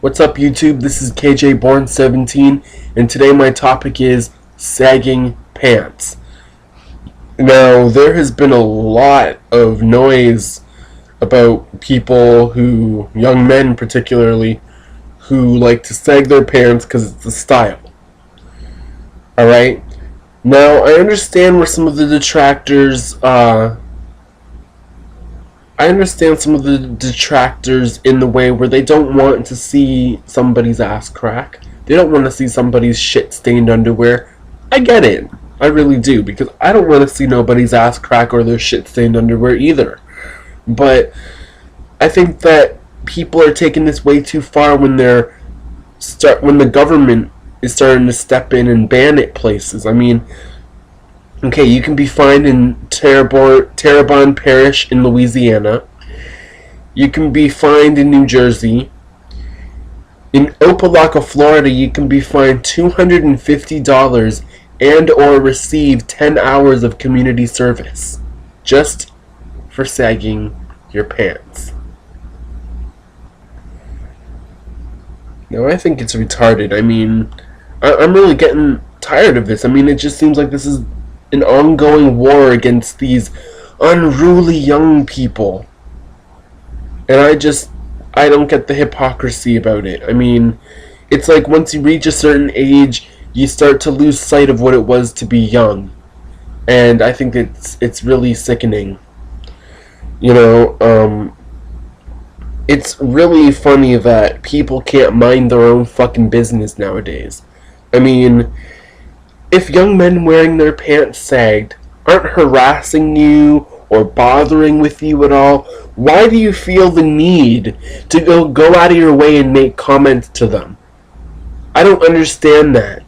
What's up, YouTube? This is KJ Born 17, and today my topic is sagging pants. Now, there has been a lot of noise about people young men particularly, who like to sag their pants because it's a style. Alright? Now, I understand where some of the detractors, in the way where they don't want to see somebody's ass crack. They don't want to see somebody's shit-stained underwear. I get it. I really do, because I don't want to see nobody's ass crack or their shit-stained underwear either. But I think that people are taking this way too far when when the government is starting to step in and ban it places. I mean, okay, you can be fined in Terrebonne Parish in Louisiana. You can be fined in New Jersey. In Opelika, Florida, you can be fined $250 and or receive 10 hours of community service just for sagging your pants. Now, I think it's retarded. I mean, I'm really getting tired of this. I mean, it just seems like this is an ongoing war against these unruly young people. And I don't get the hypocrisy about it. I mean, it's like once you reach a certain age, you start to lose sight of what it was to be young. And I think it's really sickening. You know, it's really funny that people can't mind their own fucking business nowadays. I mean, if young men wearing their pants sagged aren't harassing you or bothering with you at all, why do you feel the need to go out of your way and make comments to them? I don't understand that.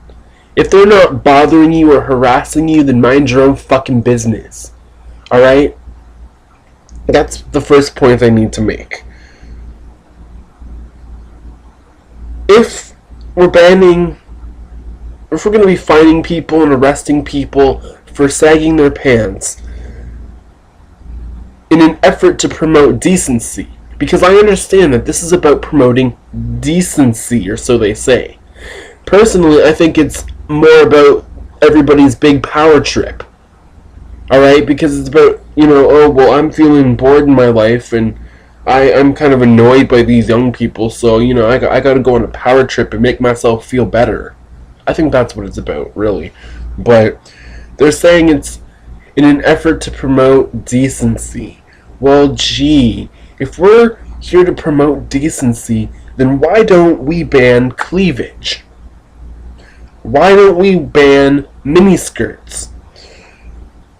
If they're not bothering you or harassing you, then mind your own fucking business. Alright? That's the first point I need to make. If we're going to be fining people and arresting people for sagging their pants in an effort to promote decency, because I understand that this is about promoting decency, or so they say. Personally, I think it's more about everybody's big power trip. Alright? Because it's about, oh, well, I'm feeling bored in my life, and I'm kind of annoyed by these young people, so, I gotta go on a power trip and make myself feel better. I think that's what it's about, really. But they're saying it's in an effort to promote decency. Well, gee, if we're here to promote decency, then why don't we ban cleavage? Why don't we ban miniskirts?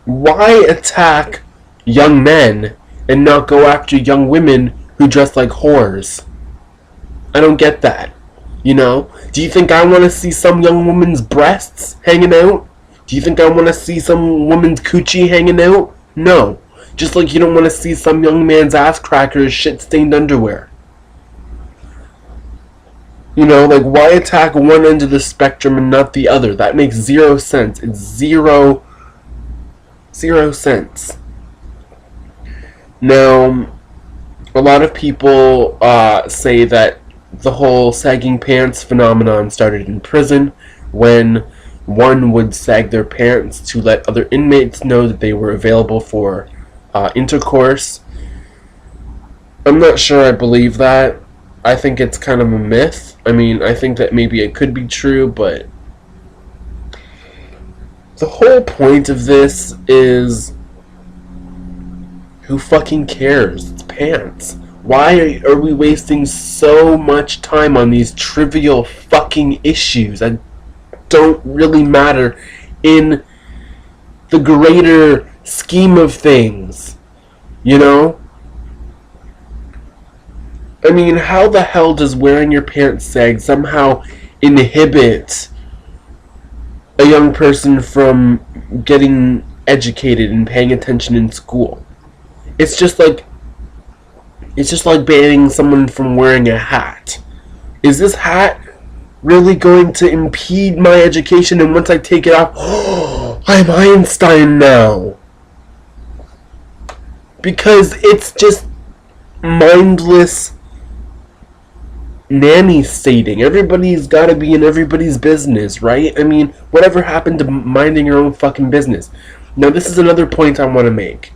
Why attack young men and not go after young women who dress like whores? I don't get that. Do you think I want to see some young woman's breasts hanging out? Do you think I want to see some woman's coochie hanging out? No. Just like you don't want to see some young man's ass crack or his shit-stained underwear. Why attack one end of the spectrum and not the other? That makes zero sense. It's zero sense. Now, a lot of people say that the whole sagging pants phenomenon started in prison, when one would sag their pants to let other inmates know that they were available for intercourse. I'm not sure I believe that. I think it's kind of a myth. I mean, I think that maybe it could be true, but the whole point of this is, who fucking cares? It's pants. Why are we wasting so much time on these trivial fucking issues that don't really matter in the greater scheme of things? I mean, how the hell does wearing your pants sag somehow inhibit a young person from getting educated and paying attention in school? It's just like banning someone from wearing a hat. Is this hat really going to impede my education, and once I take it off, I'm Einstein now? Because it's just mindless nanny stating. Everybody's got to be in everybody's business, right? I mean, whatever happened to minding your own fucking business? Now, this is another point I want to make.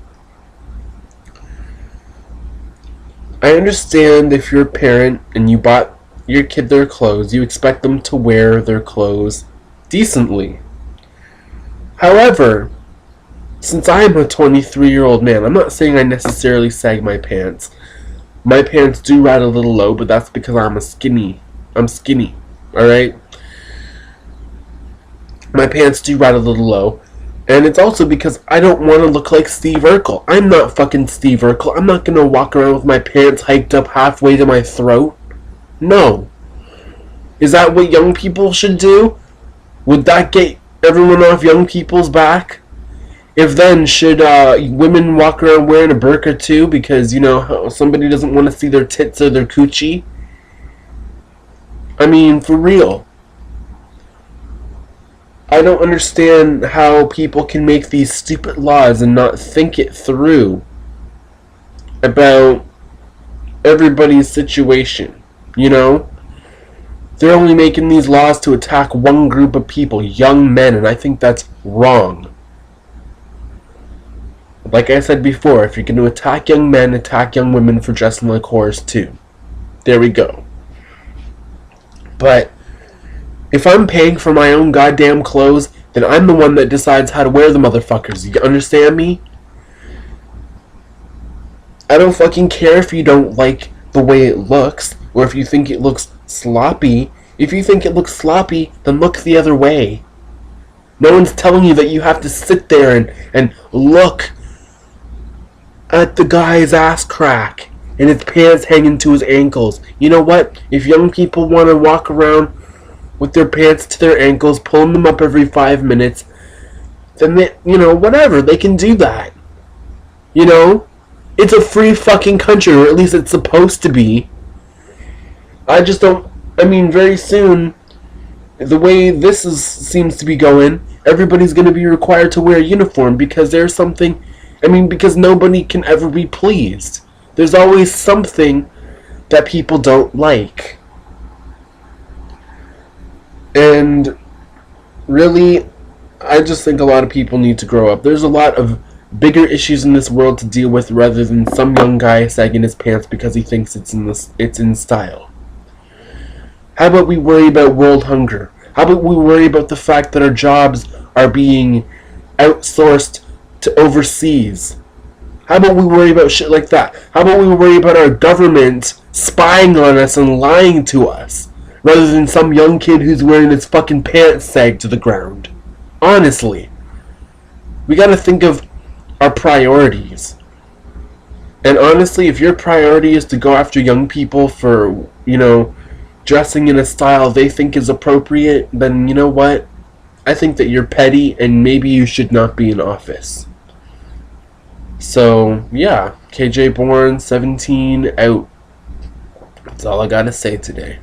I understand if you're a parent and you bought your kid their clothes, you expect them to wear their clothes decently. However, since I am a 23-year-old man, I'm not saying I necessarily sag my pants. My pants do ride a little low, but that's because I'm skinny, alright? My pants do ride a little low. And it's also because I don't want to look like Steve Urkel. I'm not fucking Steve Urkel. I'm not going to walk around with my pants hiked up halfway to my throat. No. Is that what young people should do? Would that get everyone off young people's back? If then, should women walk around wearing a burqa too because, somebody doesn't want to see their tits or their coochie? I mean, for real. I don't understand how people can make these stupid laws and not think it through about everybody's situation, They're only making these laws to attack one group of people, young men, and I think that's wrong. Like I said before, if you're going to attack young men, attack young women for dressing like whores too. There we go. But if I'm paying for my own goddamn clothes, then I'm the one that decides how to wear the motherfuckers. You understand me? I don't fucking care if you don't like the way it looks, or if you think it looks sloppy. If you think it looks sloppy, then look the other way. No one's telling you that you have to sit there and look at the guy's ass crack and his pants hanging to his ankles. You know what? If young people want to walk around with their pants to their ankles, pulling them up every 5 minutes, then they, whatever, they can do that. It's a free fucking country, or at least it's supposed to be. I just don't, very soon, the way this seems to be going, everybody's going to be required to wear a uniform because there's something, because nobody can ever be pleased. There's always something that people don't like. And really, I just think a lot of people need to grow up. There's a lot of bigger issues in this world to deal with rather than some young guy sagging his pants because he thinks it's in style. How about we worry about world hunger? How about we worry about the fact that our jobs are being outsourced to overseas? How about we worry about shit like that? How about we worry about our government spying on us and lying to us, rather than some young kid who's wearing his fucking pants sagged to the ground? Honestly. We gotta think of our priorities. And honestly, if your priority is to go after young people for, dressing in a style they think is appropriate, then you know what? I think that you're petty and maybe you should not be in office. So, yeah. KJ Bourne, 17, out. That's all I gotta say today.